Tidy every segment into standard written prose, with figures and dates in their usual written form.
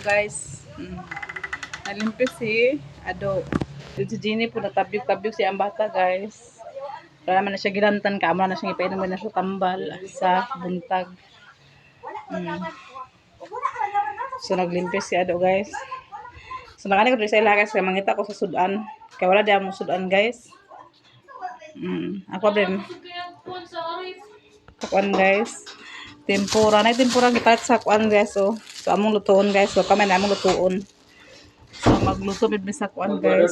guys. Nalimpis si Ado. Si Jenny po natabyog-tabyog si ang bata guys. Kaya naman na siya gilantan ka. Amo na siya ipainom na sa tambal sa buntag. So naglimpis si Ado guys. So nakani ko sa ila guys. Kaya mangita ko sa sudan. Kaya wala diyan mo sudan guys. Ang problem. Kuan guys. Tempura. Na tempura gipat sa kuan guys. So among lutuon guys. So kami na among lutuon. So magluto bid sa kuan guys.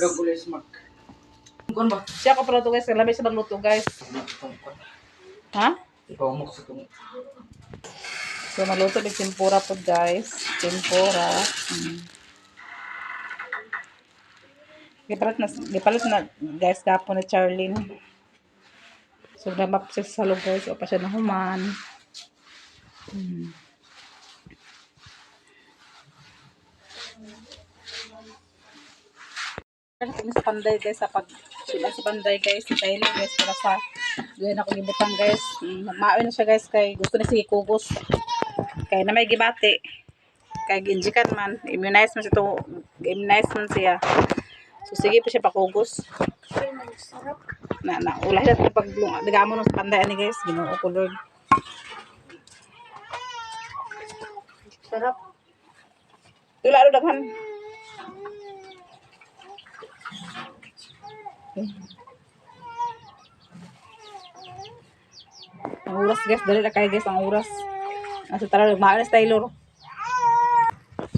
Siya ko pala to guys. Labi siya magluto guys. Ha? So magluto bid tempura po guys. Tempura. Gipalit na guys kapon ni Charlene. So namap siya sa salog guys. O pa siya nahuman. Sa panday guys sa sa panday guys sa Taylor guys para sa gawin ako gibutang guys. Maawin na siya guys kay gusto na sige kugos. Kay na may gibati. Kay ginjikan man, immunize man siya. So sige pa siya pakugos. Na ulah na pag digamo sa panday ani guys, Ginoo ko Lord. Sarap. Tula daghan. Ang oras guys, dali na kayo guys ang oras. Asa tara maalas Taylor.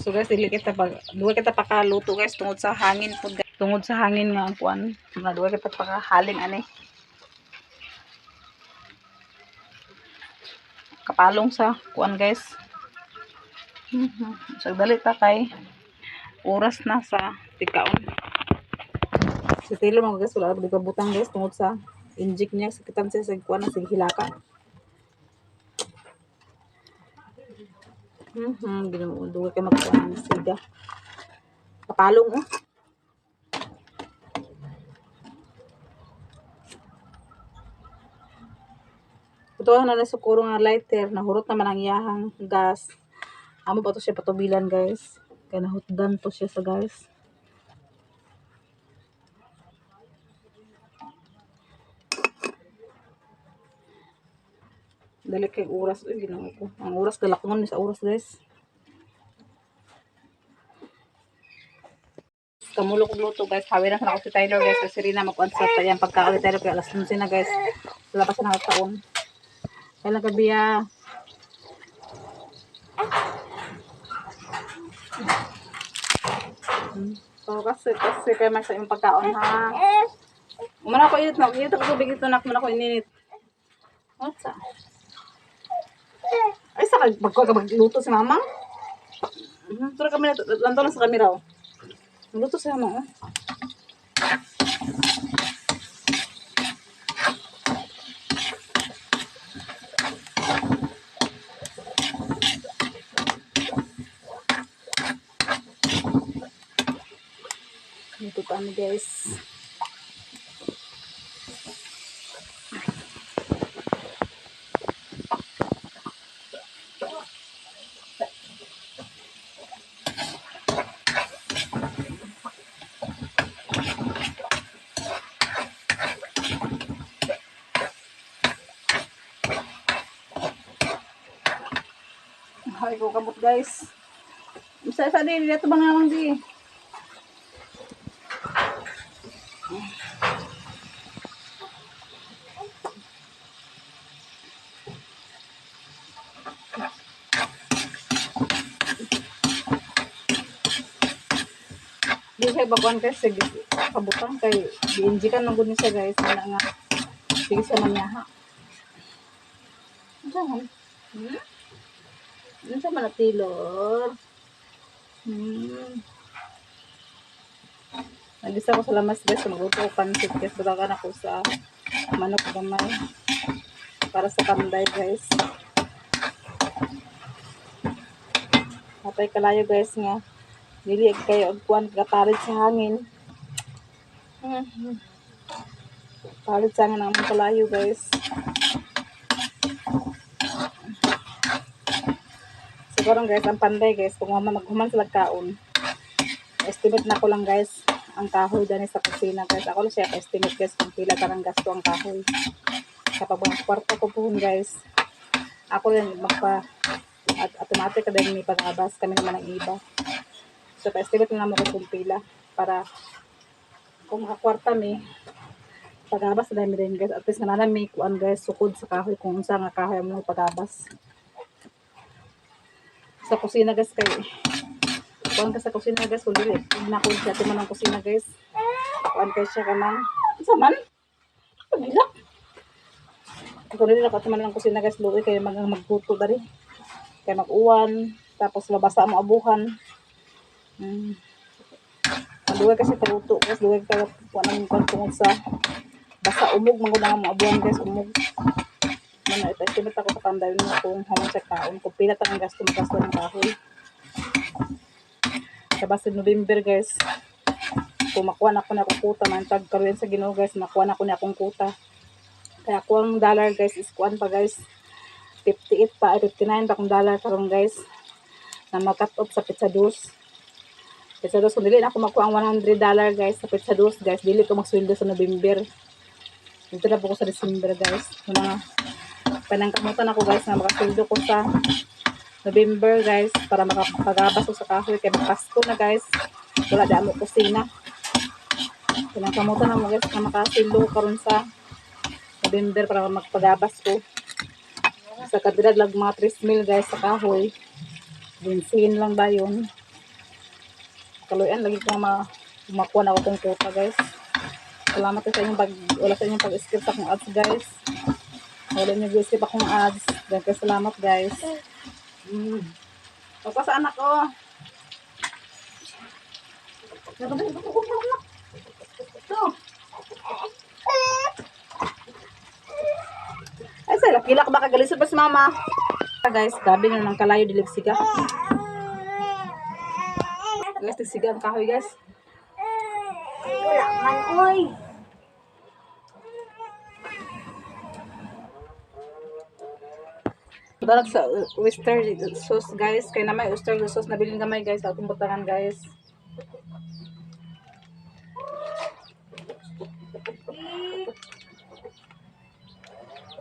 So guys, duwa kita pakaluto guys tungod sa hangin po guys. Tungod sa hangin nga ang kuan. Duwa kita pakahaling ani. Kapalong sa kuan guys. So dali ta kay oras na sa tikaon. Si Taylor mga guys, wala ka butang guys tungod sa inject niya sakitan siya sa kuan na sige hilaka. Ginoo duwa kay magkuan siga. Kapalong oh. Ito na sa kurong nga lighter, nahurot naman ang iyahang gas. Amo pa to siya patubilan guys. Kaya nahutdan to siya sa guys. Dali kay oras Ginoo ko. Ang oras galakngon ni sa oras guys. Kamulo ko luto guys. Hawi na sa ako si Tyler guys. Kasi rin na mag-answer sa yung pagkakali Tyler. Kaya alas 11 na guys. Wala pa siya nakataon. Kailan ka biya. So kasi kaya mas yung pagkaon ha. Umana ko init na. Init ako tubig ito na. Umana ko ininit. What's up? Ay sa magluto si mama. Tura kami lantaw na sa kamera oh. Magluto si mama oh. Ito kami guys. Ay ko kamot guys. Isa din dito bang namang di. Di kay baguan guys sige kabutang kay diinjikan man gud ni siya guys nga sige sa manyaha. Diyan. Ano sa manatilor? Nagisa ko sa lamas guys, magluto ko pansit guys. Bulakan ako sa manok gamay para sa panday guys. Patay kalayo guys nga. Dili kayo og kuan katarid sa hangin. Tarid sa hangin ang kalayo guys. karon guys, ang panday guys, kung maghuman sila kaon. Estimate na ko lang guys, ang kahoy dani sa kusina guys. Ako lang siya estimate guys kung pila karang gasto ang kahoy. Kapag mga kwarta ko po guys, ako rin at automatic ka din may pag-abas, kami naman ang iba. So, pa-estimate na naman ko kung pila para kung makakwarta mi, pag-abas na namin din guys. At least nga may kuan guys, sukod sa kahoy kung unsa nga kahoy mo pag-abas. Sa kusina guys kay kuan ka sa kusina guys, kung dili na ko siya timan ang kusina guys. Kuan kay siya kanang sa man. Pagila. Kung dili na ko timan ang kusina guys, luoy kay magbuto dari. Kay mag-uwan, tapos mabasa mo abuhan. Duwe kasi paluto guys, duwe ka kuan ang tungod sa basa umog man gud ang maabuhan guys, umog. Mana ito estimate ako sa panday mo kung haman sa kaon, kung pila tang gasto ng kahoy. Sa basin November guys, kung makuha na ako na akong kuta, man tag karoon sa Ginoo guys, makuha na ako na akong kuta. Kaya akong dollar guys is kuan pa guys, 58 pa, 59 pa akong dollar karon guys, na mag-cut off sa pizza dos. Pizza dos, kung dili na ako makuha ang $100 guys sa pizza dos guys, dili ko magsweldo sa November. Dito na po ko sa December guys. Mga panangkamutan ako guys na makasweldo ko sa November guys para makapagabas ko sa kahoy kay Pasko na guys, wala da mo kusina. Pinangkamutan na mo guys na makasweldo karon sa November para magpagabas ko sa kadrad lag mga 3 mil guys sa kahoy. Bensin lang ba yun, kaluyan lagi ko makuha na ako kong kuta guys. Salamat sa inyong wala sa inyong pag-skip sa akong ads guys, wala nyo skip akong ads. Dahil salamat guys. Papa sa anak ko. Ay, sa lakilak baka galisod pa si mama. Guys, gabi na ng kalayo dilig siga. Guys, tigsiga ang kahoy guys. Wala man, oy. Dalag sa oyster sauce guys, kay na may oyster sauce na bilhin gamay guys, atong butangan guys.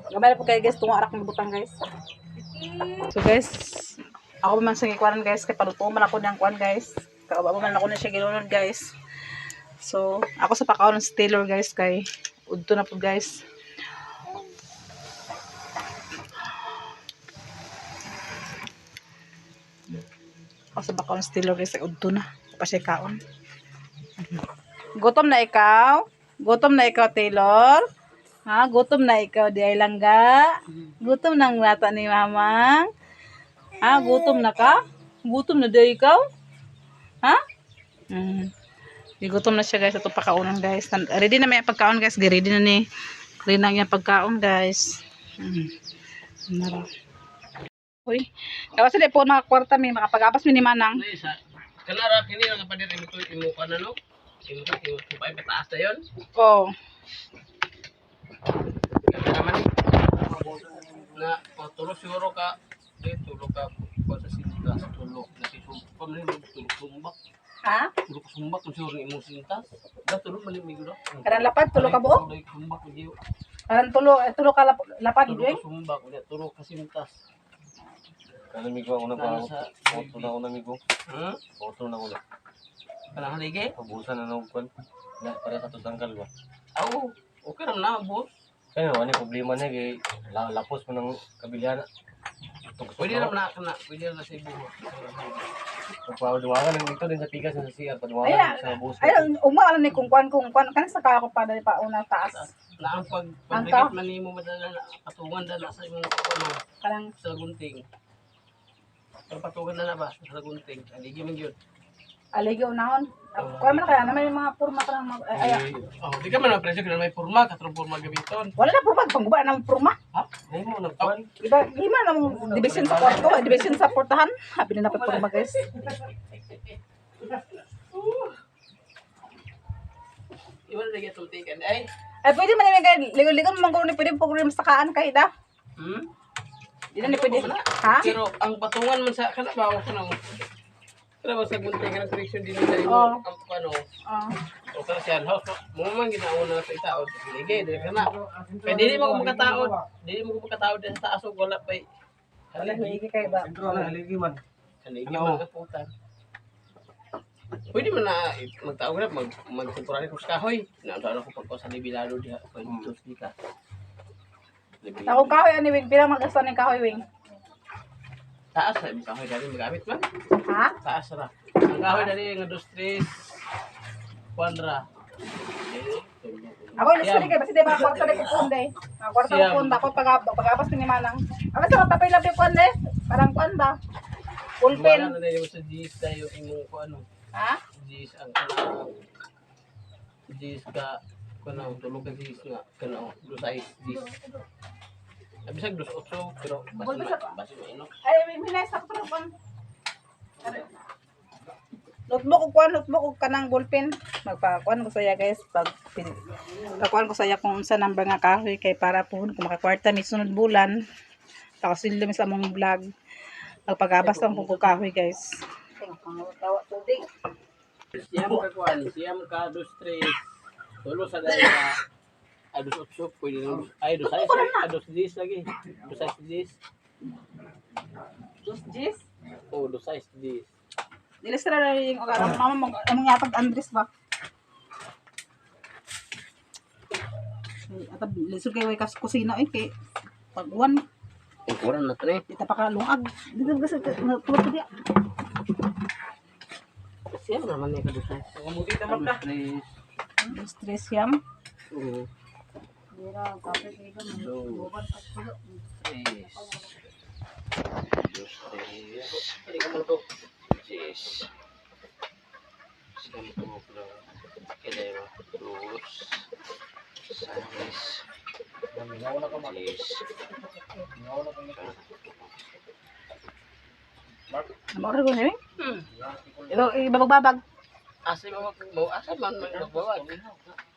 Gamay na po kayo guys, tunga arak ng butang guys. So guys, ako man sa gikuan guys, kay paluto man ako ng kuan guys. Kaaba man ako na siya ginunod guys. So, ako sa pakaon ng Taylor guys, kay udto na po guys. Ako sa bakaon ng Taylor guys, kay udto na. Pa siya kaon. Gutom na ikaw? Gutom na ikaw, Taylor? Ha? Gutom na ikaw, di ay langga? Gutom ng lata ni mamang? Ha? Gutom na ka? Gutom na di ikaw? Ha? Gutom na siya guys. Ito pakaunan guys. Ready na may pagkaon guys. Ready na ni. Ready na yung pagkaon guys. Nara. Uy. Kaya sila po mga kwarta may makapag-apas ni Manang. Kanara kini nga padir imo imo kana no. Imo pa pataas na yon. Oo. Naman na tulo siguro ka tulo ka pa sa sintas tulo na si pamilya tulo sumbak. Ha? Tulo ka sumbak kung siguro imo sintas. Da tulo man mi guro. Karang lapad, tulo ka buok? Sumbak di. Karang tulo ka lapad, Tulo Dwayne? ka sumbak unya tulo ka sintas. Kana migo ako na pa. Foto na ako na migo. Foto na ako na. Kana haligi? Pabusan na nung kwan. Na para sa tutangkal ba. Aw, okay ra na boss. Kaya ano problema niya kay lapos mo ng kabilyan. Pwede na kana, pwede na sa ibuho. Paduwagan ng ito din sa tigas sa CR. Ayan. Paduwagan sa bus. Ayun, umaalan ni kung kwan. Kanang sa kaya ko pa dali pa una taas. Na ang Angka? pagbigat man nimo madala patungan na sa imong ano Karang sa gunting. Ang patungan na ba sa gunting. Aligi man gyud. aligi unahon. Kuha man kaya naman yung mga purma ka ng Oh, di ka man ang presyo kung may porma, katrong porma gamiton. wala na purma, pangguba ng purma. Ha? Ay mo na kwan. Iba, lima na division sa kwarto, division sa portahan. Habi na purma guys. Iwan lagi itong tikan. Ay, Ay, pwede man yung ligon-ligon, manggulo ni pwede pagkulim sa kaan kayo da. Di na ni pwede. Ha? Pero ang patungan man sa kanabaw ko na mo. Kaya ba sa buntay ka ng koreksyon din nila Oo. ang ano. Oh. O sa siyan house mo man ginauna sa itaod. Sige, dili ka na. Kaya dili mo ko magkataod. Dili mo ko magkataod din sa taas og wala pa. Wala higi kay ba. Sentro na haligi man. Haligi man ang putan. Pwede man na magtaog na mag-temporary ko sa kahoy. Naandaan ako pagko sa libilado diha pag dos di ka. Ako kahoy ani wing pila magasta ning kahoy wing. Taas sa kahoy dali magamit man. Ha? Taas ra. Ang kahoy dali nga 2 3 1 Ako ilis kay basta di ba kwarta ni kupon day. Kwarta ko pun ako pagabas ni manang. Ako sa tapay labi ko ande. Parang kuan ba? Pulpen. Wala na yung sa G's tayo imong ko ano. Ha? G's ang kanang G's ka kanang tulog ka G's nga kanang 2 size G's. Abisag 2 8 pero basi mainok. Ay minay sa ko pang. Notebook ko kanang ballpen. Magpakuan ko saya guys pag kakuan ko saya kung unsa number nga kahoy kay para puhon ko makakwarta mi sunod bulan. Pakasildo mi sa among vlog. Magpagabas lang ko kahoy guys. Tawa tubig. Siyam ka kuan, siyam ka 2 3 tulo sa daya. Ay 2 8 pwede rin. Ay 2 size lagi. 2 size G's. Dos G's. Oh 2 size G's. Nilistra na yung mama mo among yatag Andres ba? At lisod kay way kas kusina kay pagwan Ukuran na to ni. dita pa ka lungag. Dito kasi tulog ko dia. Siyam naman ni ka 2 size. Mamuti naman ka. Stress yam. Oo. Dira kape kay ka mo. Hindi ka mo to. Yes. Sampo na. Kailangan plus. Size. Yes. Mo ra ko ni. Ibabag-babag. Asa mo asa man magbawag.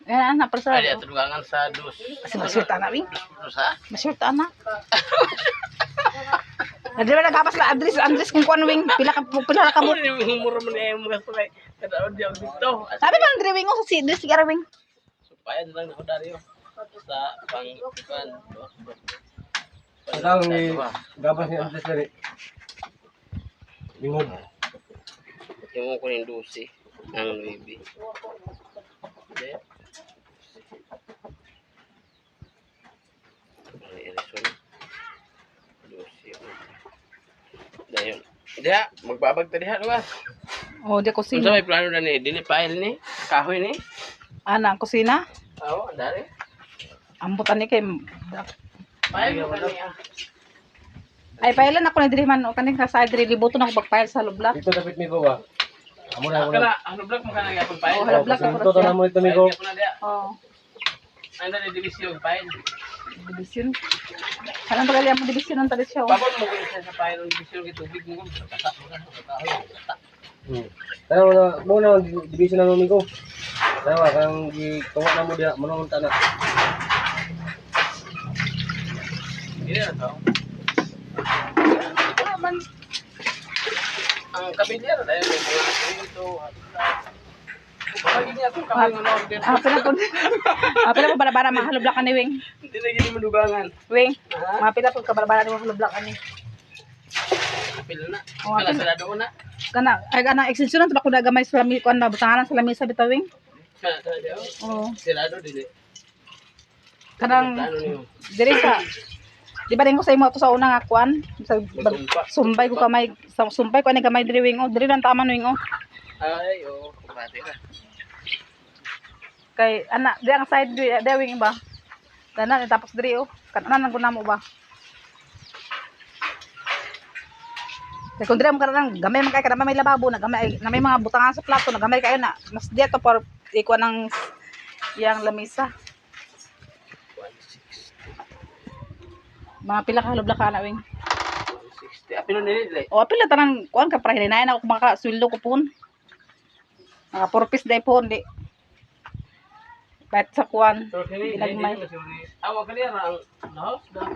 Yan na persa. Ay ato dugangan sa dos. Kasi masyurta na wing. Sa? Masyurta na. Nadiri ba nagabas na Andres kung kuan wing pila ka mo. Mura man ay mga sakay. Kada di ako dito. Sabi ba Andre wing o si Andres sigara wing. Supayan lang ako Dario. Sa pang kuan. Ang gabas ni Andres dali. Lingod. Yung ko yung 12 ang baby. Hindi. Ay, erison. 12. Dayon. Diha, magbabag ta diha luwas. Oh, di Kung kusina. sa may plano na ni, dili file ni, kahoy ni. Ana ang kusina. Oo, andari. Ambutan ni kay File mo kani ah. ay pailan ako ni diri man o kaning sa diri libuton ako pagpail sa lublak. Dito dapat mi ko ba? Amo na Kana, ano block mo kana gyapon file. Oh, hala block ako. Dito na mo ito mi ko. File gyapon na diha. Oh, Ano ni division file. division. Kanang bagali mo division ang tali siya. Oh. Babon mo ko sa file ng division kay tubig mo ko sa kata mo na sa kahoy. Tayo mo na division na mo mi ko. Tayo kang gituwa na mo diha mo ta na. Dili na to. Ang kabinero dahil may mga ito. Bakit niya itong kamay ng order? Pila po balabara mga halublak ani wing. Hindi na gini madugangan. Wing. Mga pila po ka balabara ni mga halublak ani. Apil na. Oh, Kala apil. sa lado na. Kana extension na ko na gamay sa lami kuan ba butangan sa lamisa bitaw wing. Kala sa lado. Oh. Silado dili. Kanang Ano niyo? diri sa di ba rin ko sa imo to sa una nga kuan sa sumbay ko kamay sa sumbay ko ani gamay diri wing oh diri lang tama wing oh Ay, oo. Kumati na. kay ana di ang side di wing ba tanan tapos diri oh kanan ang guna mo ba kay kung diri mo kanan gamay man kay kada may lababo na gamay na may mga butangan sa plato na gamay kayo na mas di to for ikuan ng yang lamisa mga pila ka halublak ka na wing 160. Apil na nila. o pila tanang kuan ka para hinay na ako maka sweldo ko pun mga purpose day po di Ba't sa kuwan? So, kini, Ginagmay. awa ka niya ang house na.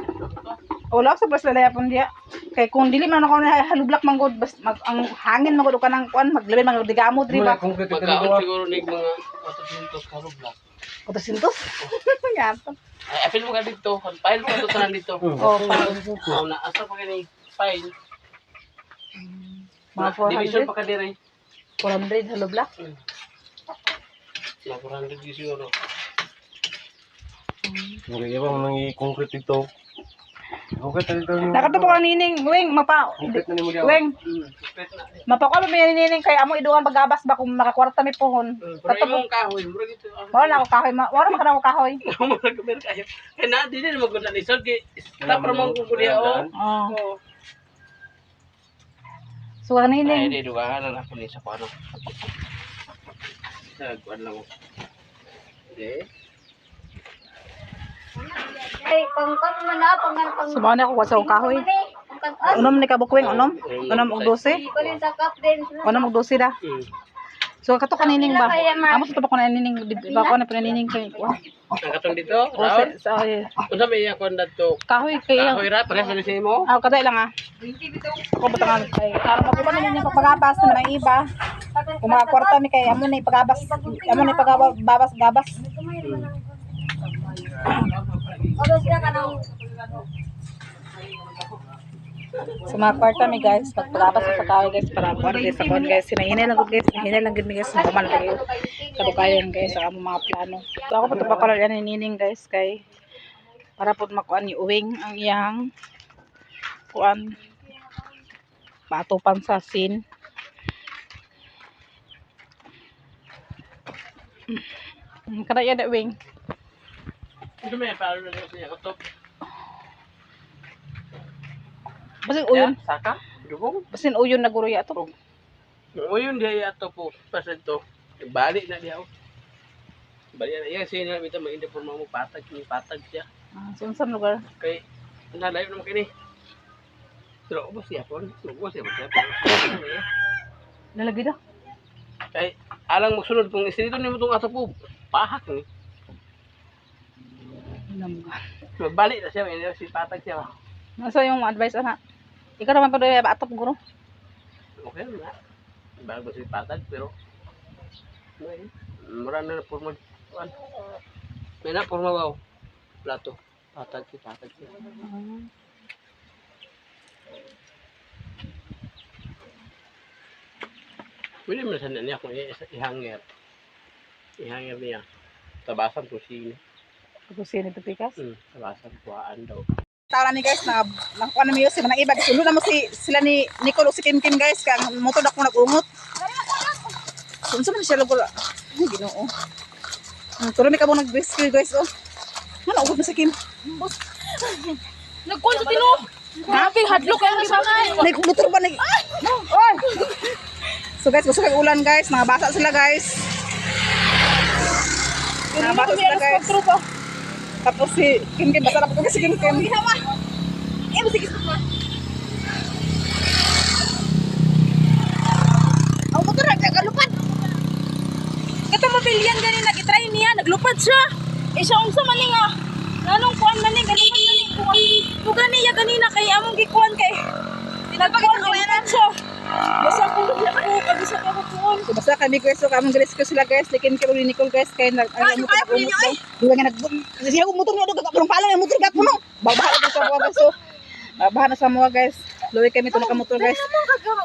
Wala sa bas lalaya pon diya. Kay kung dili man ako na halublak man gud bas ang hangin man gud ka nang kuan maglabi man di gamot di ba? Magkaon siguro ni mga 400 karog lang. 400. Yato. Ay, apil mo ka dito. File mo ito sa nandito. Oh, pa. Oh, na asa pa kini file. Mga Division 400. pa ka dire. 400 halublak. Mga 400 di siguro. Hindi ba nang i-concrete ito? Concrete dito ni. Nakatuto ka nining, weng mapa. Concrete na ni mo diya. Weng, Split na. mapako ba may nining kay amo iduan pagabas ba kung makakwarta mi pohon. Pero imong kahoy, mura dito. Wala na ako kahoy, wala man ako kahoy. Mura ka mer kayo. Kaya na di din magud na lisod kay tapos mo ko diha oh. Oh. So ka Ay, nining. di dugaan na ako ni sa pano. Sa kuan lang. Okay. Ay, pangkat mo na, Sumaw na ako sa kahoy. Unom ni kabukweng unom. Unom og 12. Kunin sa cup din. Unom og 12 da. So kato ka nining ba? Amo sa ko na nining di ba ko na panining kay ko. Ang katong dito, O raon. sa Unsa may iya kon dadto? kahoy kay Kahoy ra pares na si mo. aw kada lang ah. Ko batangan kay para makuha na niya pagabas na ng iba. Kung makakwarta mi kay amo na ipagabas. Amo na ipagabas gabas. Odo siya ka nang Sa mga kwarta mi guys, pagpagabas sa kahoy guys para kwarta sa kon guys. Hinahinay lang gud guys, hinahinay lang gud mi guys. Normal kayo. Kadukayan guys sa among mga plano. So ako pa pa yan ni nining guys kay para pud makuan ni uwing ang iyang kuan matupan sa sin. Kada ya da wing. Unsa may palo na siya utop? Basin uyon, Saka? Dugong? basin uyon na guro ya to. Uyon dia ato po pasad to. Balik na diha. Balik na iya siya na bitaw mainda forma mo patag ni patag siya. Sa unsang lugar? Kay nalayo naman kini. Pero ubos siya po. Ubos siya. Lalagi da. Kay alang magsunod kung isinito nimo tong ato po. Pahak ni. Balik na siya, may si patag siya. Nasa yung advice ana? Ikaw naman pa doon atop guro. Okay na. Bago si patag pero may marami na forma. May na forma wow. Plato. Patag si patag siya. Pwede mo na niya kung ihangir. Ihangir niya. Tabasan po siya. Ako siya nito pikas. Tabasan kuhaan daw. Tara ni guys na nakuha na mi si manang iba sulo na mo sila ni Nicole o si Kim Kim guys kang motor ako nagungot. Unsa man siya lugo. Ginoo. Turo mi kamo nag-rescue guys oh. Ano ugod na si Kim? nagkuan sa tino. Grabe hadlok ang gisanay. Nagmotor ba nag Oy. So guys, gusto kay ulan guys, mga basa sila guys. Mga basa sila guys. Tapos si Kim Kim, basa na po si Kim Kim. Ang motor na galupad. Ito mobilyan ganina gitry niya, naglupad siya. Eh siya unsa man ni nga. Nanong kuan man ni galupad man ni kuan. Tugan niya ganina kay among gikuan kay. Tinagpagit ko yan siya. Basta ko kabisa ko kuan. So basta kami guys, so kamong rescue sila guys, si Kim Kim o Nicole guys, kay nag ano mo ko daw. Duwa nga siya ko motor niya do kapong pala yung motor gap no. Babaha na sa mga guys. So babaha na sa mga guys. Luwi kami to ka motor guys.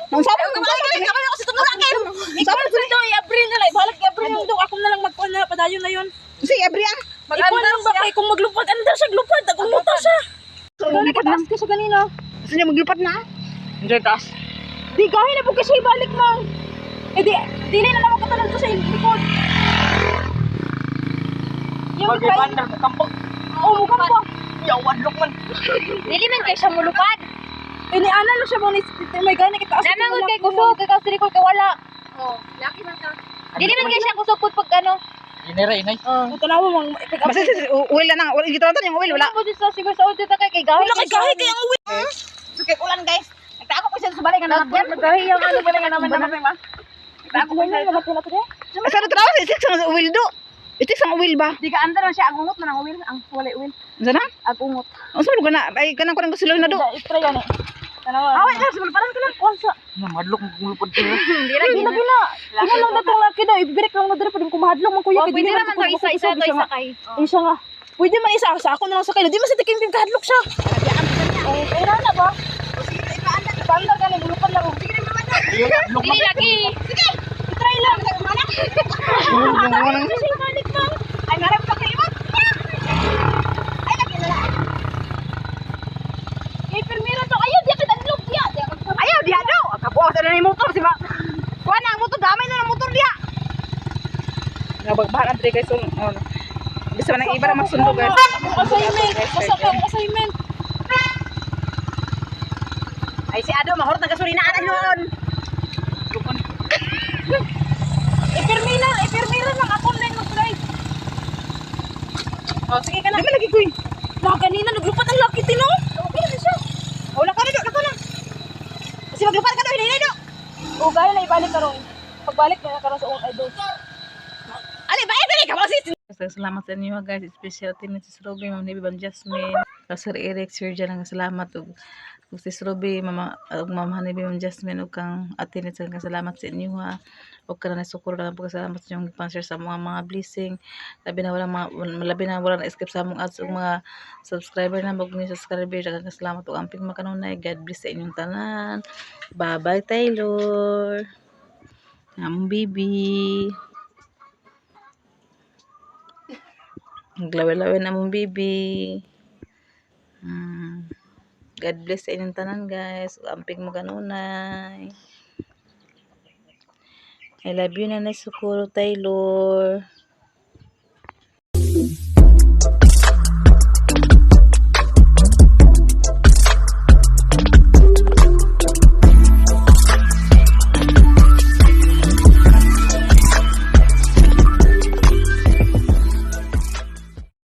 Nang sabi ko kasi tungkol akin. Ikaw sa daw i-April na lang. Balak i-April yung daw. Ako na lang magkuhan na padayon na yun. si Ebrian. Mag-andar lang ba kay kung maglupad? Andar siya, glupad. Nagumuta siya. So maglipad na. Kasi ganina. Gusto niya maglipad na. Enjoy taas. Di gahin na po kasi balik mang. Eh di na naman katalan ko sa likod. Yung Mag-ibanda ka kampo. Oo, mukha pa. Yawan lok man. Dili man kay siya mulupad. Ini ana lo siya mo ni may gani kita. Naman kay kusog kay kasi ko kay wala. Oh, laki man ka. Dili man kay siya kusog pag ano. Inira inay. Ito na mo mang pick up. Basta uwil na uwil dito lang yung uwil wala. Wala sa siguro sa audio ta kay gahi. Wala kay gahi kay ang uwil. So kay ulan guys. Nagtaako ko siya sa balik nga naman. Gahi yung ano ba nga naman naman. Nagtaako ko siya. Wala pala pala. Asa na trawas isik sa uwil do. Ito isang uwil ba? Di ka andar man siya ang ungot man ang uwil, ang wala uwil. Ano na? Ang ungot. Ang sabi ko na, ay kanang ko nang gusto na do. Try gani. Tanawa. Away na, parang ka lang konsa. Na madlok mo gulupod ko. Gila. Kina lang datong laki daw, ibirek lang na diri pwede ko mahadlok man kuya. Pwede naman to isa-isa to isa kay. Isa nga. Pwede man isa sa ako na lang sakay. Di man sa tikim tim kahadlok siya. Oh, kaya na ba? Panda ka ni bulupan lang. Sige Dili lagi. try lang. Ay narap ka kay imot. Ay lagi na lang. Kay permira to ayo dia kita adlok dia. Ayaw dia do. Kabuo sa ni motor si ba. Kuha na ang motor gamay na ang motor dia. Nabagbahan andre guys. Bisa man ang iba na magsundo guys. Assignment. Basta ka assignment. Ay si Ado mahorot na gasolina ana noon. Ipirmira lang ako na mag-drive. Oh sige ka na. Di lagi kuy. Mga ganina, naglupat ang laki tino. Okay na siya. Oh nako na do, nako na. Kasi maglupat ka do, hindi do. O, gaya na ibalik ka ron. Pagbalik na ka ron sa idol. Ali ba dali ka mo sis. Salamat sa inyo guys, special team ni Sis Ruby, Ma'am Nibby, Ma'am Jasmine, Sir Eric, Sir Jan, salamat ug Sis Ruby, Ma'am Nibby, Ma'am Jasmine ug kang atin sa salamat sa inyo ha. Ug kana nasukuro lang po salamat sa inyong sponsor sa mga blessing. Labi na wala na skip sa among ads ug mga subscriber na mag ni subscriber daghang salamat ug amping makanunay. God bless sa inyong tanan. Bye-bye Taylor. Ang bibi. Naglawi-lawi na mong bibi. God bless sa inyong tanan guys. Amping mo kanunay. I love you na Sukuro Taylor.